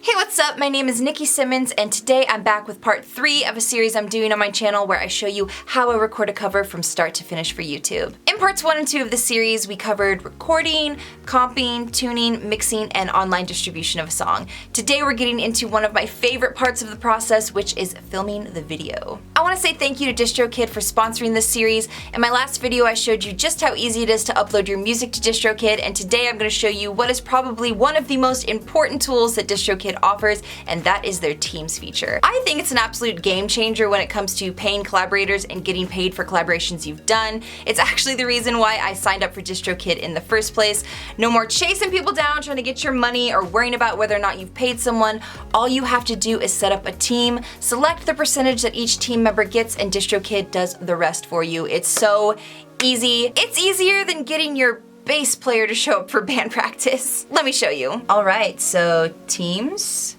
Hey, what's up? My name is Nikki Simmons, and today I'm back with part 3 of a series I'm doing on my channel where I show you how I record a cover from start to finish for YouTube. In parts 1 and 2 of this series, we covered recording, comping, tuning, mixing, and online distribution of a song. Today we're getting into one of my favorite parts of the process, which is filming the video. I want to say thank you to DistroKid for sponsoring this series. In my last video, I showed you just how easy it is to upload your music to DistroKid, and today I'm going to show you what is probably one of the most important tools that DistroKid offers, and that is their Teams feature. I think it's an absolute game changer when it comes to paying collaborators and getting paid for collaborations you've done. It's actually the reason why I signed up for DistroKid in the first place. No more chasing people down trying to get your money or worrying about whether or not you've paid someone. All you have to do is set up a team, select the percentage that each team member gets, and DistroKid does the rest for you. It's so easy. It's easier than getting your bass player to show up for band practice. Let me show you. Alright, so teams,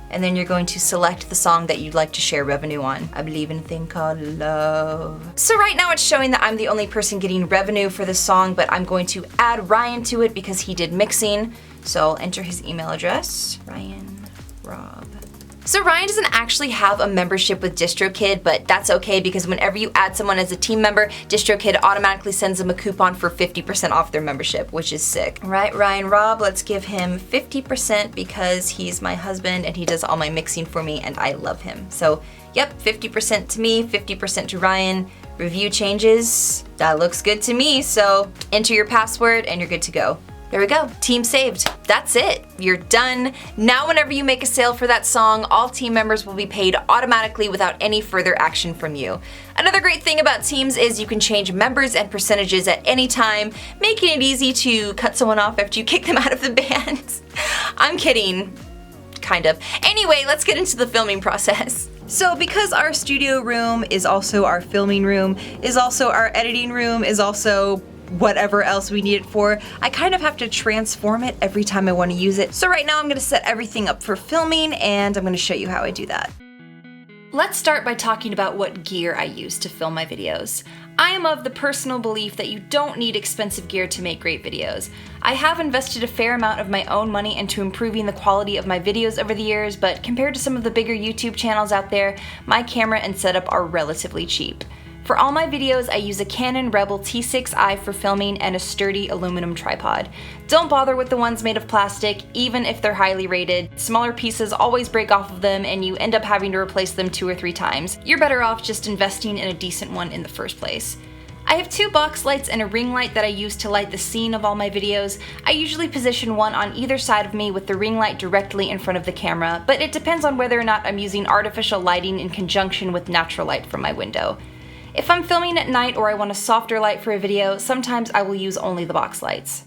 and then you're going to select the song that you'd like to share revenue on. I believe in a thing called love. So right now it's showing that I'm the only person getting revenue for this song, but I'm going to add Ryan to it because he did mixing. So I'll enter his email address, Ryan Robb. So Ryan doesn't actually have a membership with DistroKid, but that's okay because whenever you add someone as a team member, DistroKid automatically sends them a coupon for 50% off their membership, which is sick. All right, Ryan Robb, let's give him 50% because he's my husband and he does all my mixing for me and I love him. So yep, 50% to me, 50% to Ryan. Review changes, that looks good to me, so enter your password and you're good to go. There we go, team saved. That's it, you're done. Now whenever you make a sale for that song, all team members will be paid automatically without any further action from you. Another great thing about Teams is you can change members and percentages at any time, making it easy to cut someone off after you kick them out of the band. I'm kidding, kind of. Anyway, let's get into the filming process. So because our studio room is also our filming room, is also our editing room, is also whatever else we need it for, I kind of have to transform it every time I want to use it. So right now I'm going to set everything up for filming and I'm going to show you how I do that. Let's start by talking about what gear I use to film my videos. I am of the personal belief that you don't need expensive gear to make great videos. I have invested a fair amount of my own money into improving the quality of my videos over the years, but compared to some of the bigger YouTube channels out there, my camera and setup are relatively cheap. For all my videos, I use a Canon Rebel T6i for filming and a sturdy aluminum tripod. Don't bother with the ones made of plastic, even if they're highly rated. Smaller pieces always break off of them and you end up having to replace them 2 or 3 times. You're better off just investing in a decent one in the first place. I have 2 box lights and a ring light that I use to light the scene of all my videos. I usually position one on either side of me with the ring light directly in front of the camera, but it depends on whether or not I'm using artificial lighting in conjunction with natural light from my window. If I'm filming at night or I want a softer light for a video, sometimes I will use only the box lights.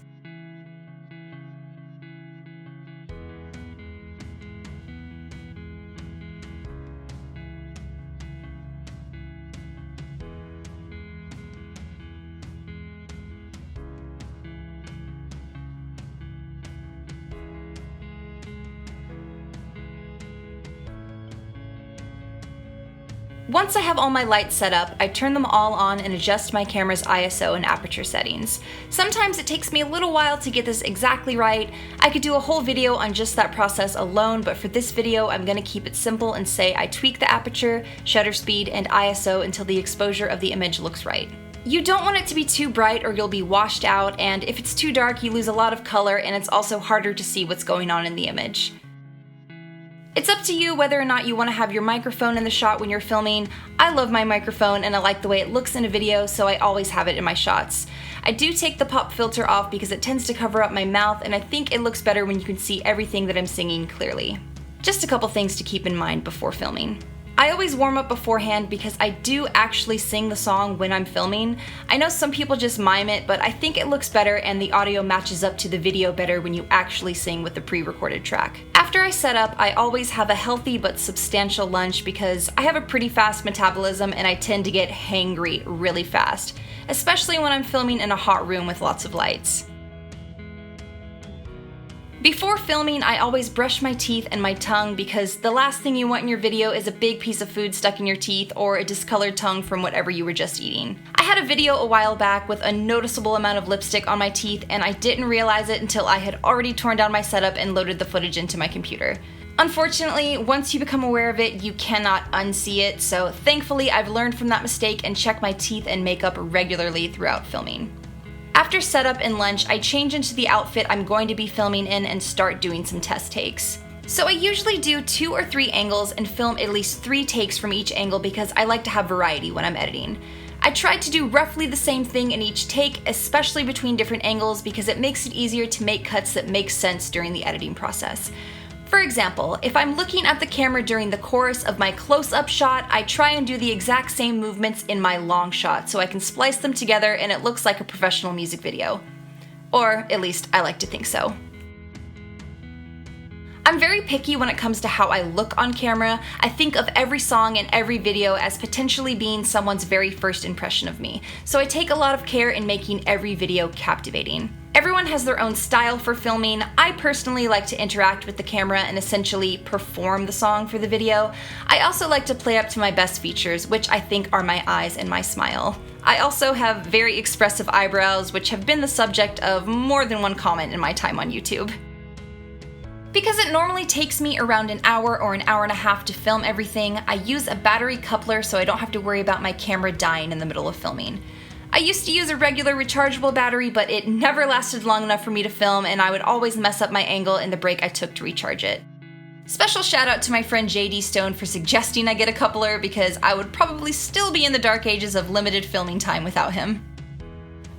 Once I have all my lights set up, I turn them all on and adjust my camera's ISO and aperture settings. Sometimes it takes me a little while to get this exactly right. I could do a whole video on just that process alone, but for this video I'm going to keep it simple and say I tweak the aperture, shutter speed, and ISO until the exposure of the image looks right. You don't want it to be too bright or you'll be washed out, and if it's too dark you lose a lot of color and it's also harder to see what's going on in the image. It's up to you whether or not you want to have your microphone in the shot when you're filming. I love my microphone and I like the way it looks in a video, so I always have it in my shots. I do take the pop filter off because it tends to cover up my mouth and I think it looks better when you can see everything that I'm singing clearly. Just a couple things to keep in mind before filming. I always warm up beforehand because I do actually sing the song when I'm filming. I know some people just mime it, but I think it looks better and the audio matches up to the video better when you actually sing with the pre-recorded track. After I set up, I always have a healthy but substantial lunch because I have a pretty fast metabolism and I tend to get hangry really fast, especially when I'm filming in a hot room with lots of lights. Before filming, I always brush my teeth and my tongue because the last thing you want in your video is a big piece of food stuck in your teeth or a discolored tongue from whatever you were just eating. I had a video a while back with a noticeable amount of lipstick on my teeth and I didn't realize it until I had already torn down my setup and loaded the footage into my computer. Unfortunately, once you become aware of it, you cannot unsee it, so thankfully I've learned from that mistake and check my teeth and makeup regularly throughout filming. After setup and lunch, I change into the outfit I'm going to be filming in and start doing some test takes. So I usually do 2 or 3 angles and film at least 3 takes from each angle because I like to have variety when I'm editing. I try to do roughly the same thing in each take, especially between different angles because it makes it easier to make cuts that make sense during the editing process. For example, if I'm looking at the camera during the chorus of my close-up shot, I try and do the exact same movements in my long shot so I can splice them together and it looks like a professional music video. Or at least I like to think so. I'm very picky when it comes to how I look on camera. I think of every song and every video as potentially being someone's very first impression of me, so I take a lot of care in making every video captivating. Everyone has their own style for filming. I personally like to interact with the camera and essentially perform the song for the video. I also like to play up to my best features, which I think are my eyes and my smile. I also have very expressive eyebrows, which have been the subject of more than one comment in my time on YouTube. Because it normally takes me around an hour or an hour and a half to film everything, I use a battery coupler so I don't have to worry about my camera dying in the middle of filming. I used to use a regular rechargeable battery, but it never lasted long enough for me to film and I would always mess up my angle in the break I took to recharge it. Special shout out to my friend JD Stone for suggesting I get a coupler because I would probably still be in the dark ages of limited filming time without him.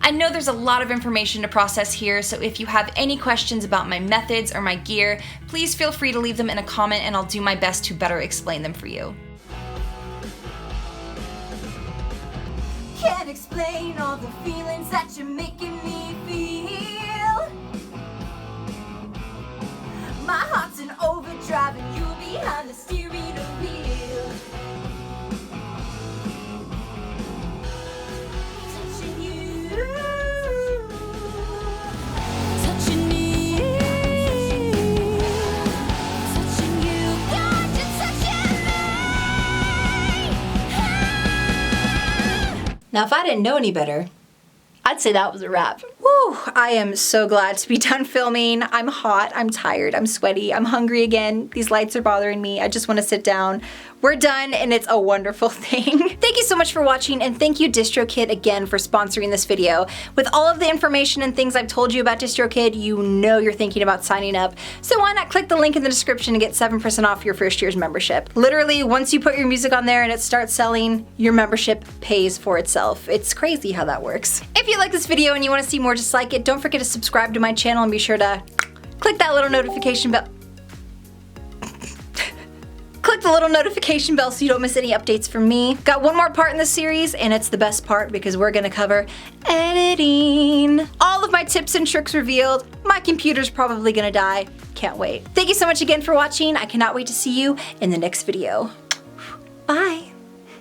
I know there's a lot of information to process here, so if you have any questions about my methods or my gear, please feel free to leave them in a comment and I'll do my best to better explain them for you. Can't explain all the feelings that you're making me feel. My heart's in overdrive and you behind the steering wheel. Touching you, touching me, touching you, God, you're touching me. Now if I didn't know any better, I'd say that was a wrap. whew, I am so glad to be done filming. I'm hot, I'm tired, I'm sweaty, I'm hungry again. These lights are bothering me. I just want to sit down. We're done and it's a wonderful thing. Thank you so much for watching and thank you DistroKid again for sponsoring this video. With all of the information and things I've told you about DistroKid, you know you're thinking about signing up. So why not click the link in the description to get 7% off your first year's membership. Literally, once you put your music on there and it starts selling, your membership pays for itself. It's crazy how that works. If you like this video and you want to see more just like it, don't forget to subscribe to my channel and be sure to click that little notification bell. Click the little notification bell so you don't miss any updates from me. Got one more part in the series, and it's the best part because we're gonna cover editing. All of my tips and tricks revealed. My computer's probably gonna die. Can't wait. Thank you so much again for watching. I cannot wait to see you in the next video. Bye.